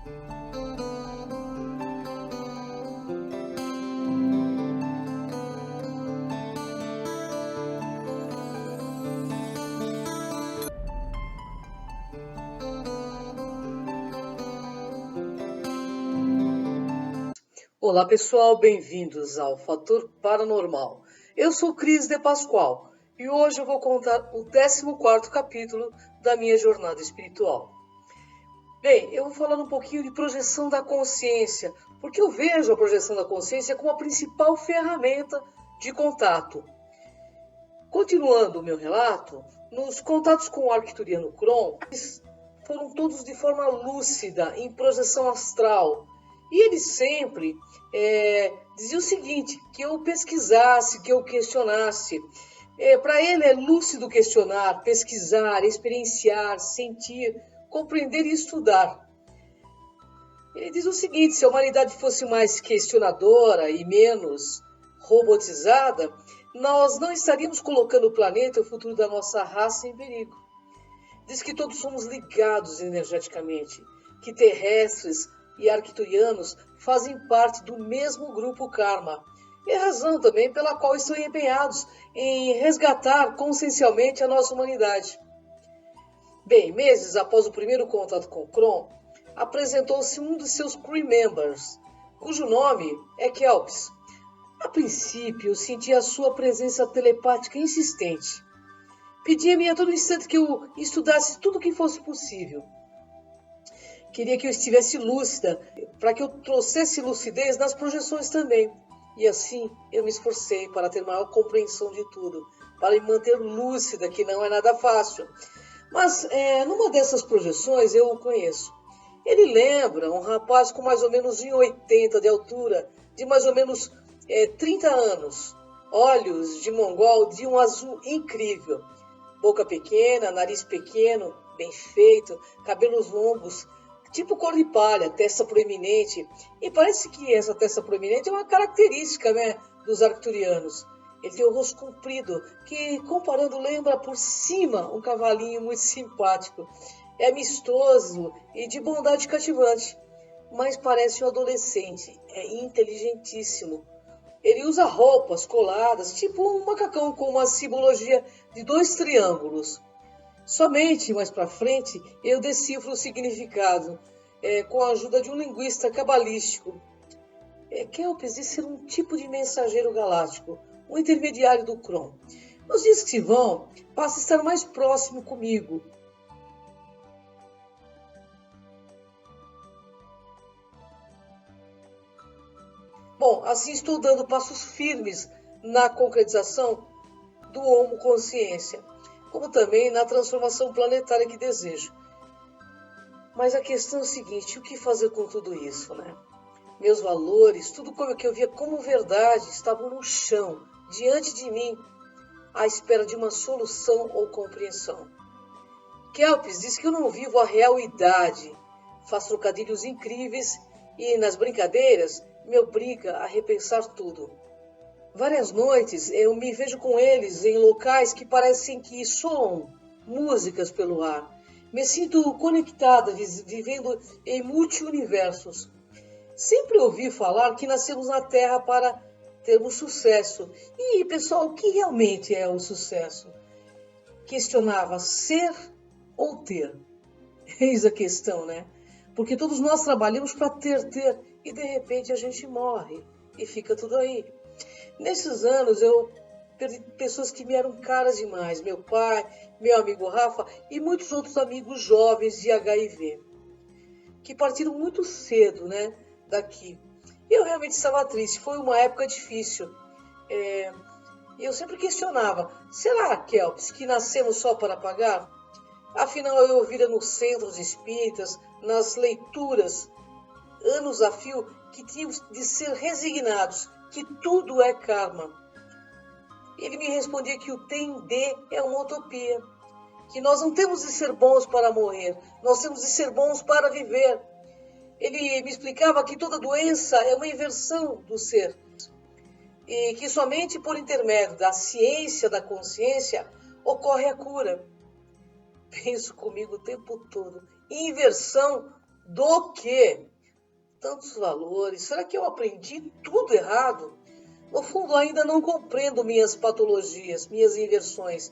Olá pessoal, bem-vindos ao Fator Paranormal. Eu sou Cris de Pascoal e hoje eu vou contar o 14º capítulo da minha jornada espiritual. Bem, eu vou falar um pouquinho de projeção da consciência, porque eu vejo a projeção da consciência como a principal ferramenta de contato. Continuando o meu relato, nos contatos com o arcturiano Kron, foram todos de forma lúcida, em projeção astral. E ele sempre dizia o seguinte, que eu pesquisasse, que eu questionasse. Para ele é lúcido questionar, pesquisar, experienciar, sentir, compreender e estudar. Ele diz o seguinte, se a humanidade fosse mais questionadora e menos robotizada, nós não estaríamos colocando o planeta e o futuro da nossa raça em perigo. Diz que todos somos ligados energeticamente, que terrestres e arcturianos fazem parte do mesmo grupo Karma. E a razão também pela qual estão empenhados em resgatar consciencialmente a nossa humanidade. Bem, meses após o primeiro contato com Kron, apresentou-se um de seus crew members, cujo nome é Kelps. A princípio, eu senti a sua presença telepática insistente. Pedia-me a todo instante que eu estudasse tudo o que fosse possível. Queria que eu estivesse lúcida, para que eu trouxesse lucidez nas projeções também. E assim eu me esforcei para ter maior compreensão de tudo, para me manter lúcida, que não é nada fácil. Mas numa dessas projeções eu o conheço. Ele lembra um rapaz com mais ou menos 1,80 de altura, de mais ou menos 30 anos, olhos de mongol de um azul incrível, boca pequena, nariz pequeno, bem feito, cabelos longos, tipo cor de palha, testa proeminente. E parece que essa testa proeminente é uma característica, né, dos arcturianos. Ele tem o rosto comprido, que comparando lembra por cima um cavalinho muito simpático. É amistoso e de bondade cativante, mas parece um adolescente, é inteligentíssimo. Ele usa roupas coladas, tipo um macacão com uma simbologia de 2 triângulos. Somente mais para frente eu decifro o significado, com a ajuda de um linguista cabalístico. Kelps diz ser um tipo de mensageiro galáctico, um intermediário do Kron. Nos dias que se vão, passa a estar mais próximo comigo. Bom, assim estou dando passos firmes na concretização do Homo Consciência, como também na transformação planetária que desejo. Mas a questão é a seguinte, o que fazer com tudo isso, né? Meus valores, tudo que eu via como verdade, estavam no chão, diante de mim, à espera de uma solução ou compreensão. Kelps diz que eu não vivo a real idade, faço trocadilhos incríveis e, nas brincadeiras, me obriga a repensar tudo. Várias noites eu me vejo com eles em locais que parecem que soam músicas pelo ar. Me sinto conectada, vivendo em multi-universos. Sempre ouvi falar que nascemos na Terra para termos sucesso. E, pessoal, o que realmente é o sucesso? Questionava ser ou ter. Eis a questão, né? Porque todos nós trabalhamos para ter, e de repente a gente morre e fica tudo aí. Nesses anos eu perdi pessoas que me eram caras demais, meu pai, meu amigo Rafa e muitos outros amigos jovens de HIV, que partiram muito cedo, né, daqui. Eu realmente estava triste, foi uma época difícil. Eu sempre questionava, será, Kelps, que nascemos só para pagar? Afinal, eu ouvira nos centros espíritas, nas leituras, anos a fio, que tínhamos de ser resignados, que tudo é karma. Ele me respondia que o tem de é uma utopia, que nós não temos de ser bons para morrer, nós temos de ser bons para viver. Ele me explicava que toda doença é uma inversão do ser, e que somente por intermédio da ciência da consciência ocorre a cura. Penso comigo o tempo todo, inversão Do que? Tantos valores. Será que eu aprendi tudo errado? No fundo, ainda não compreendo minhas patologias, minhas inversões.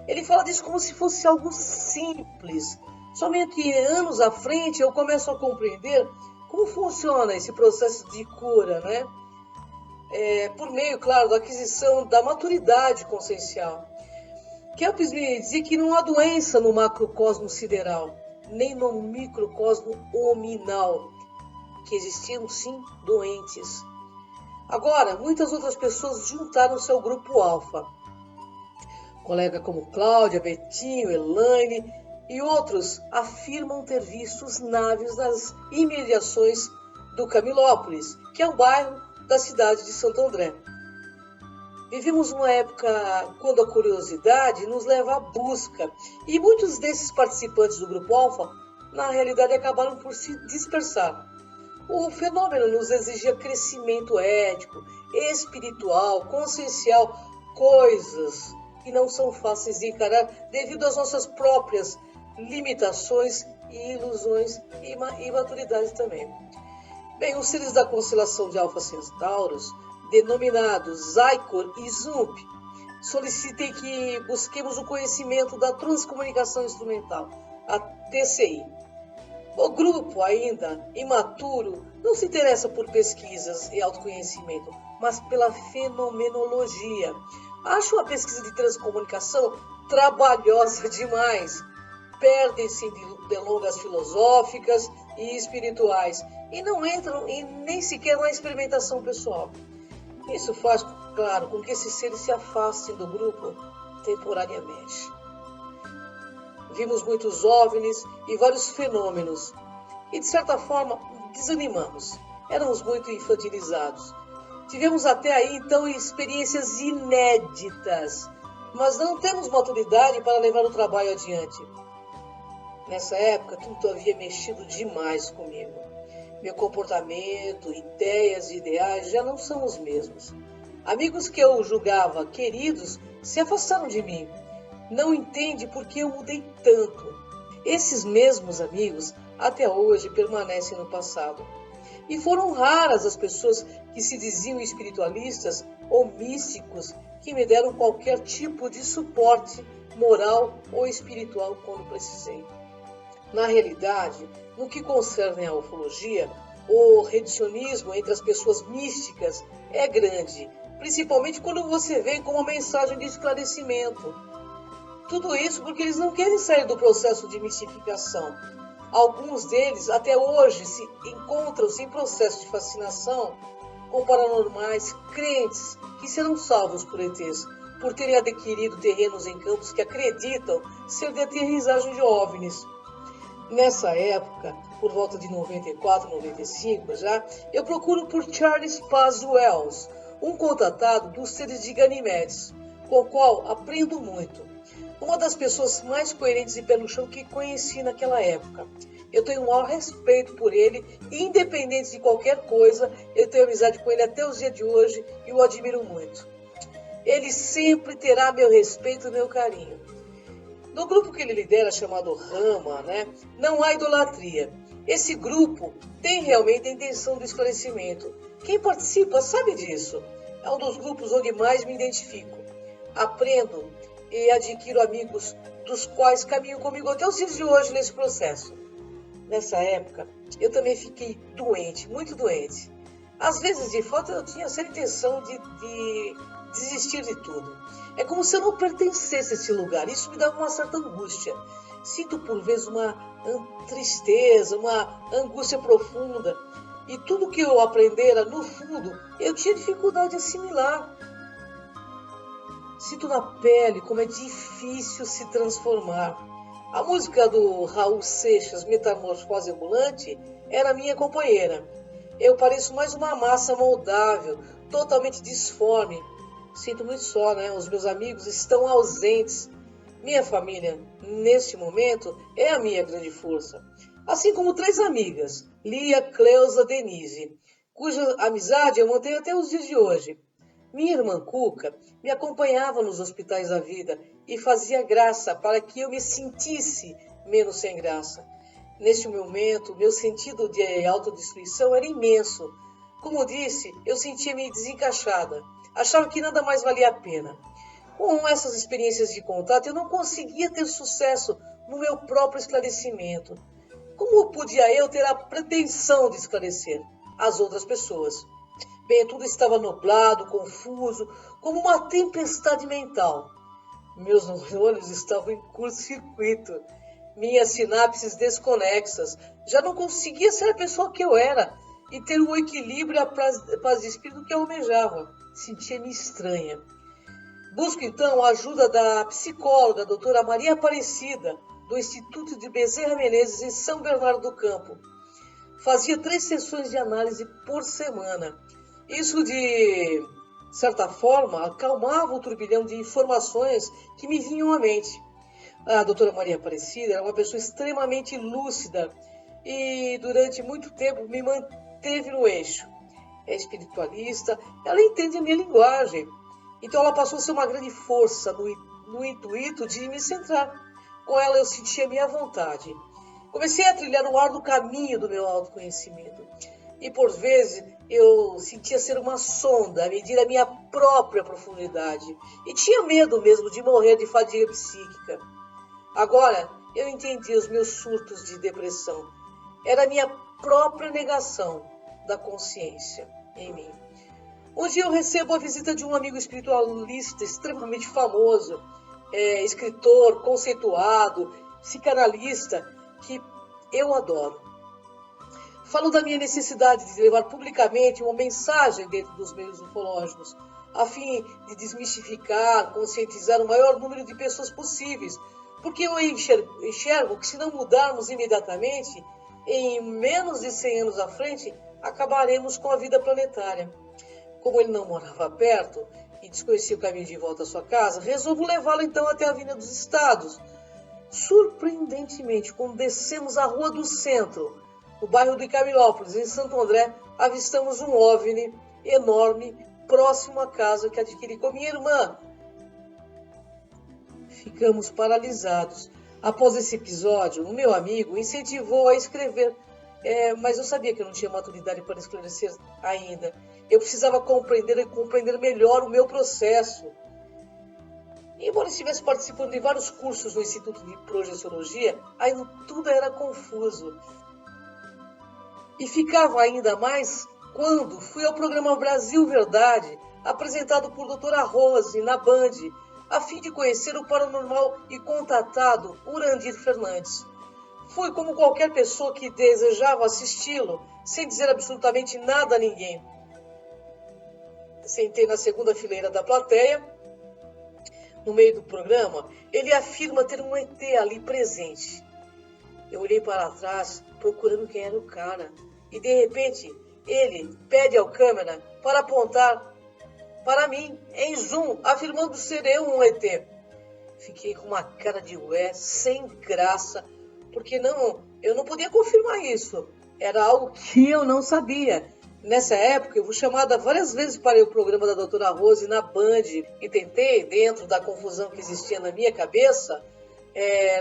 Ele fala disso como se fosse algo simples. Somente anos à frente eu começo a compreender como funciona esse processo de cura, né? Por meio, claro, da aquisição da maturidade consciencial. Kelps me dizia que não há doença no macrocosmo sideral, nem no microcosmo hominal, que existiam sim doentes. Agora, muitas outras pessoas juntaram-se ao grupo alfa. Colegas como Cláudia, Betinho, Elaine e outros afirmam ter visto os navios nas imediações do Camilópolis, que é um bairro da cidade de Santo André. Vivemos uma época quando a curiosidade nos leva à busca, e muitos desses participantes do Grupo Alfa, na realidade, acabaram por se dispersar. O fenômeno nos exigia crescimento ético, espiritual, consciencial, coisas que não são fáceis de encarar devido às nossas próprias limitações e ilusões e imaturidades também. Bem, os seres da constelação de Alfa Centauros, denominados Zaicor e Zump, solicitem que busquemos o conhecimento da transcomunicação instrumental, a TCI. O grupo, ainda imaturo, não se interessa por pesquisas e autoconhecimento, mas pela fenomenologia. Acho a pesquisa de transcomunicação trabalhosa demais. Perdem-se em delongas filosóficas e espirituais e não entram nem sequer na experimentação pessoal. Isso faz, claro, com que esses seres se afastem do grupo temporariamente. Vimos muitos OVNIs e vários fenômenos e, de certa forma, desanimamos. Éramos muito infantilizados. Tivemos até aí, então, experiências inéditas, mas não temos maturidade para levar o trabalho adiante. Nessa época, tudo havia mexido demais comigo. Meu comportamento, ideias e ideais já não são os mesmos. Amigos que eu julgava queridos se afastaram de mim. Não entende por que eu mudei tanto. Esses mesmos amigos até hoje permanecem no passado. E foram raras as pessoas que se diziam espiritualistas ou místicos que me deram qualquer tipo de suporte moral ou espiritual quando precisei. Na realidade, no que concerne à ufologia, o reducionismo entre as pessoas místicas é grande, principalmente quando você vem com uma mensagem de esclarecimento. Tudo isso porque eles não querem sair do processo de mistificação. Alguns deles até hoje se encontram-se em processo de fascinação com paranormais, crentes que serão salvos por ETs, por terem adquirido terrenos em campos que acreditam ser de aterrissagem de OVNIs. Nessa época, por volta de 94, 95 já, eu procuro por Charles Paz Wells, um contatado dos seres de Ganimedes, com o qual aprendo muito. Uma das pessoas mais coerentes e pé no chão que conheci naquela época. Eu tenho o maior respeito por ele, e independente de qualquer coisa, eu tenho amizade com ele até os dias de hoje e o admiro muito. Ele sempre terá meu respeito e meu carinho. No grupo que ele lidera, chamado Rama, não há idolatria. Esse grupo tem realmente a intenção do esclarecimento. Quem participa sabe disso. É um dos grupos onde mais me identifico. Aprendo e adquiro amigos dos quais caminham comigo até os dias de hoje nesse processo. Nessa época, eu também fiquei doente, muito doente. Às vezes, de fato, eu tinha essa intenção de desistir de tudo. É como se eu não pertencesse a esse lugar. Isso me dava uma certa angústia. Sinto, por vezes, uma tristeza, uma angústia profunda. E tudo que eu aprendera, no fundo, eu tinha dificuldade de assimilar. Sinto na pele como é difícil se transformar. A música do Raul Seixas, Metamorfose Ambulante, era minha companheira. Eu pareço mais uma massa moldável, totalmente disforme. Sinto muito só, Os meus amigos estão ausentes. Minha família, neste momento, é a minha grande força. Assim como 3 amigas, Lia, Cleusa, Denise, cuja amizade eu mantenho até os dias de hoje. Minha irmã Cuca me acompanhava nos hospitais da vida e fazia graça para que eu me sentisse menos sem graça. Neste momento, meu sentido de autodestruição era imenso. Como disse, eu sentia-me desencaixada. Achava que nada mais valia a pena. Com essas experiências de contato, eu não conseguia ter sucesso no meu próprio esclarecimento. Como podia eu ter a pretensão de esclarecer as outras pessoas? Bem, tudo estava nublado, confuso, como uma tempestade mental. Meus neurônios estavam em curto-circuito, minhas sinapses desconexas. Já não conseguia ser a pessoa que eu era e ter o equilíbrio e a paz de espírito que eu almejava. Sentia-me estranha. Busco então a ajuda da psicóloga, a doutora Maria Aparecida, do Instituto de Bezerra Menezes, em São Bernardo do Campo. Fazia 3 sessões de análise por semana. Isso, de certa forma, acalmava o turbilhão de informações que me vinham à mente. A doutora Maria Aparecida era uma pessoa extremamente lúcida e durante muito tempo me manteve no eixo. É espiritualista, ela entende a minha linguagem. Então ela passou a ser uma grande força no intuito de me centrar. Com ela eu sentia minha vontade. Comecei a trilhar o árduo caminho do meu autoconhecimento. E por vezes eu sentia ser uma sonda, a medir a minha própria profundidade. E tinha medo mesmo de morrer de fadiga psíquica. Agora eu entendi os meus surtos de depressão. Era a minha própria negação da consciência em mim. Um dia eu recebo a visita de um amigo espiritualista extremamente famoso, escritor, conceituado, psicanalista, que eu adoro. Falo da minha necessidade de levar publicamente uma mensagem dentro dos meios ufológicos, a fim de desmistificar, conscientizar o maior número de pessoas possíveis, porque eu enxergo que se não mudarmos imediatamente, em menos de 100 anos à frente, acabaremos com a vida planetária. Como ele não morava perto e desconhecia o caminho de volta à sua casa, resolvo levá-lo então até a Avenida dos Estados. Surpreendentemente, quando descemos a Rua do Centro, no bairro do Camilópolis, em Santo André, avistamos um OVNI enorme próximo à casa que adquiri com minha irmã. Ficamos paralisados. Após esse episódio, o meu amigo incentivou a escrever, mas eu sabia que eu não tinha maturidade para esclarecer ainda. Eu precisava compreender melhor o meu processo. Embora estivesse participando de vários cursos no Instituto de Projeciologia, ainda tudo era confuso. E ficava ainda mais quando fui ao programa Brasil Verdade, apresentado por doutora Rose na Band, a fim de conhecer o paranormal e contatado Urandir Fernandes. Fui como qualquer pessoa que desejava assisti-lo, sem dizer absolutamente nada a ninguém. Sentei na segunda fileira da plateia. No meio do programa, ele afirma ter um ET ali presente. Eu olhei para trás, procurando quem era o cara. E de repente, ele pede ao câmera para apontar para mim, em zoom, afirmando ser eu um ET. Fiquei com uma cara de ué, sem graça, porque eu não podia confirmar isso. Era algo que eu não sabia. Nessa época, eu fui chamada várias vezes para o programa da doutora Rose na Band e tentei, dentro da confusão que existia na minha cabeça,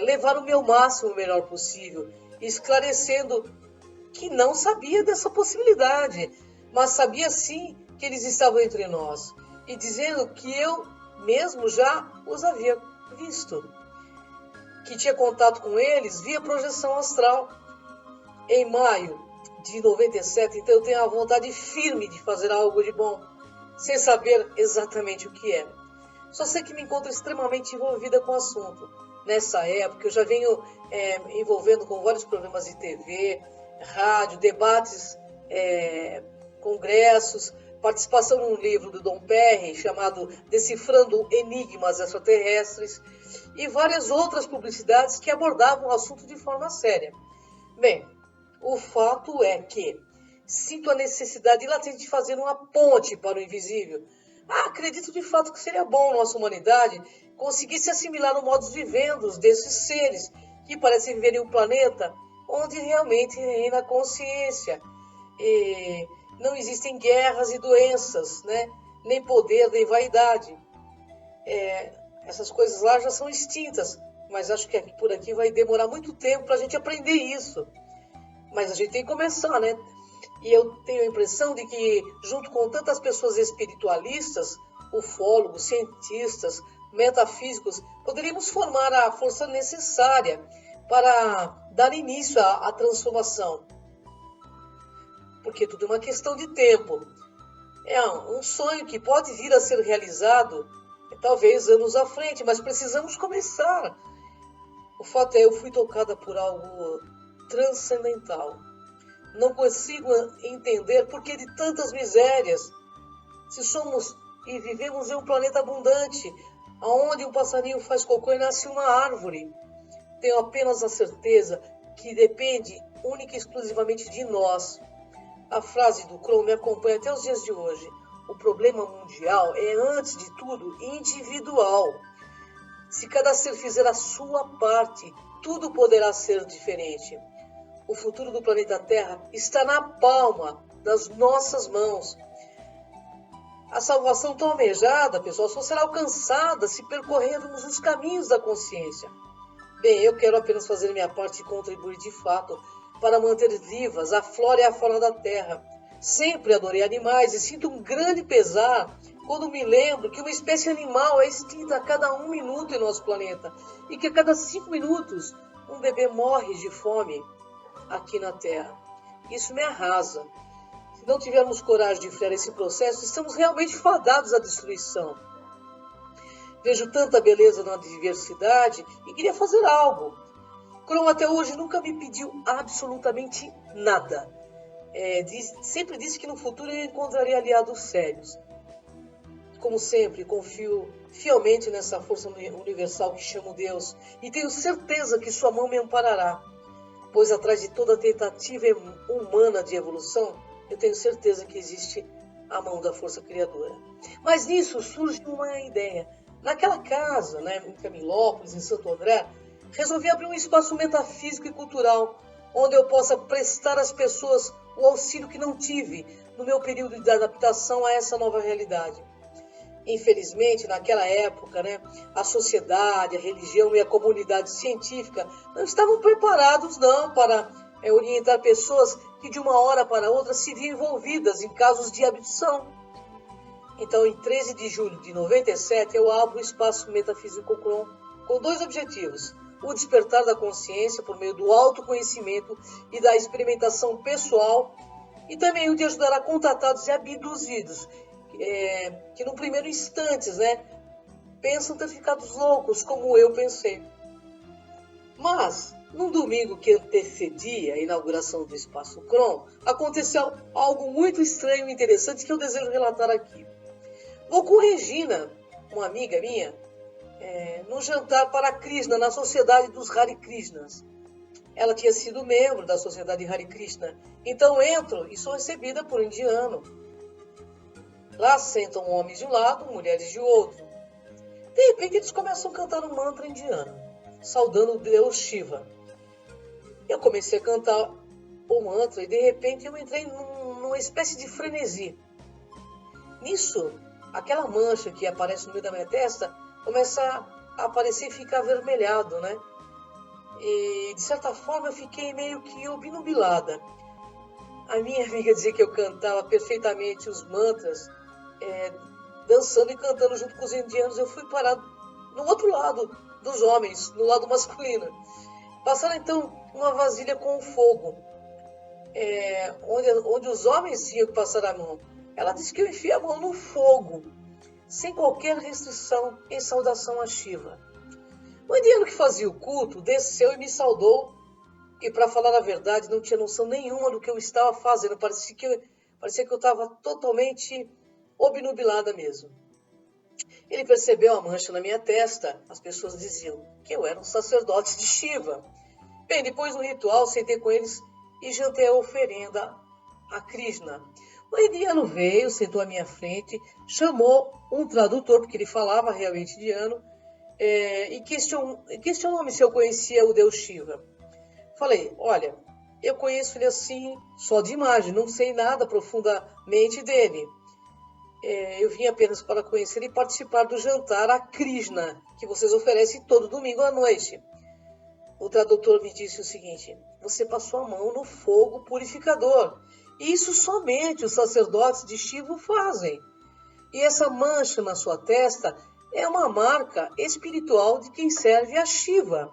levar o meu máximo o melhor possível, esclarecendo que não sabia dessa possibilidade, mas sabia sim que eles estavam entre nós, e dizendo que eu mesmo já os havia visto, que tinha contato com eles via projeção astral. Em maio de 97, então eu tenho a vontade firme de fazer algo de bom, sem saber exatamente o que é. Só sei que me encontro extremamente envolvida com o assunto. Nessa época eu já venho envolvendo com vários programas de TV, rádio, debates, congressos, participação num livro do Dom Perry chamado Decifrando Enigmas Extraterrestres e várias outras publicidades que abordavam o assunto de forma séria. Bem, o fato é que sinto a necessidade latente de fazer uma ponte para o invisível. Acredito de fato que seria bom nossa humanidade conseguisse assimilar o modus vivendi desses seres que parecem viver em um planeta onde realmente reina a consciência. E não existem guerras e doenças, né? Nem poder, nem vaidade. Essas coisas lá já são extintas mas acho que por aqui vai demorar muito tempo para a gente aprender isso. Mas a gente tem que começar, né? E eu tenho a impressão de que, junto com tantas pessoas espiritualistas, ufólogos, cientistas, metafísicos, poderíamos formar a força necessária para dar início à transformação. Porque tudo é uma questão de tempo. É um sonho que pode vir a ser realizado, talvez anos à frente, mas precisamos começar. O fato é, eu fui tocada por algo transcendental. Não consigo entender por que de tantas misérias, se somos e vivemos em um planeta abundante, onde um passarinho faz cocô e nasce uma árvore. Tenho apenas a certeza que depende única e exclusivamente de nós. A frase do Krohn me acompanha até os dias de hoje. O problema mundial é, antes de tudo, individual. Se cada ser fizer a sua parte, tudo poderá ser diferente. O futuro do planeta Terra está na palma das nossas mãos. A salvação tão almejada, pessoal, só será alcançada se percorrermos os caminhos da consciência. Bem, eu quero apenas fazer minha parte e contribuir de fato para manter vivas a flora e a fauna da Terra. Sempre adorei animais e sinto um grande pesar quando me lembro que uma espécie animal é extinta a cada 1 minuto em nosso planeta e que a cada 5 minutos um bebê morre de fome aqui na Terra. Isso me arrasa. Se não tivermos coragem de frear esse processo, estamos realmente fadados à destruição. Vejo tanta beleza na diversidade e queria fazer algo. Krohn até hoje nunca me pediu absolutamente nada. Sempre disse que no futuro eu encontraria aliados sérios. Como sempre, confio fielmente nessa força universal que chamo Deus e tenho certeza que sua mão me amparará, pois atrás de toda tentativa humana de evolução, eu tenho certeza que existe a mão da força criadora. Mas nisso surge uma ideia. Naquela casa, em Camilópolis, em Santo André, resolvi abrir um espaço metafísico e cultural, onde eu possa prestar às pessoas o auxílio que não tive no meu período de adaptação a essa nova realidade. Infelizmente, naquela época, a sociedade, a religião e a comunidade científica não estavam preparados para orientar pessoas que de uma hora para outra se viam envolvidas em casos de abdução. Então, em 13 de julho de 97, eu abro o espaço metafísico Krohn com 2 objetivos: o despertar da consciência por meio do autoconhecimento e da experimentação pessoal, e também o de ajudar a contatados e abduzidos, que no primeiro instante, pensam ter ficado loucos, como eu pensei. Mas, num domingo que antecedia a inauguração do Espaço Krohn, aconteceu algo muito estranho e interessante que eu desejo relatar aqui. Vou com Regina, uma amiga minha, num jantar para Krishna, na Sociedade dos Hare Krishnas. Ela tinha sido membro da Sociedade Hare Krishna, então entro e sou recebida por um indiano. Lá sentam homens de um lado, mulheres de outro. De repente eles começam a cantar um mantra indiano, saudando o Deus Shiva. Eu comecei a cantar o mantra e de repente eu entrei numa espécie de frenesi. Nisso, aquela mancha que aparece no meio da minha testa começa a aparecer e ficar avermelhado, E, de certa forma, eu fiquei meio que obnubilada. A minha amiga dizia que eu cantava perfeitamente os mantras, dançando e cantando junto com os indianos. Eu fui parar no outro lado dos homens, no lado masculino. Passaram, então, uma vasilha com fogo, onde os homens tinham que passar a mão. Ela disse que eu enfiei a mão no fogo, sem qualquer restrição, em saudação a Shiva. O indiano que fazia o culto desceu e me saudou, e para falar a verdade, não tinha noção nenhuma do que eu estava fazendo. Parecia que eu estava totalmente obnubilada mesmo. Ele percebeu a mancha na minha testa. As pessoas diziam que eu era um sacerdote de Shiva. Bem, depois do ritual, sentei com eles e jantei a oferenda a Krishna. O indiano veio, sentou à minha frente, chamou um tradutor, porque ele falava realmente indiano, e questionou-me se eu conhecia o Deus Shiva. Falei, olha, eu conheço ele assim, só de imagem, não sei nada profundamente dele. Eu vim apenas para conhecer e participar do jantar a Krishna, que vocês oferecem todo domingo à noite. O tradutor me disse o seguinte: você passou a mão no fogo purificador. E isso somente os sacerdotes de Shiva fazem. E essa mancha na sua testa é uma marca espiritual de quem serve a Shiva.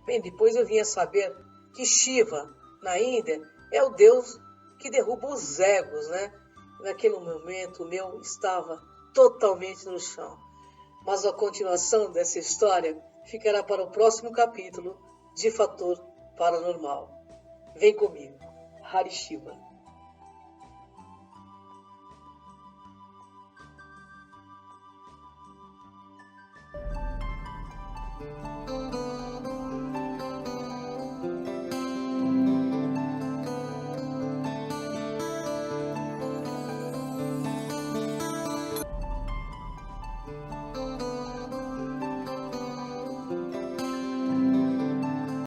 Bem, depois eu vim a saber que Shiva, na Índia, é o deus que derruba os egos, né? Naquele momento o meu estava totalmente no chão. Mas a continuação dessa história ficará para o próximo capítulo de Fator Paranormal. Vem comigo, Hari Shiva.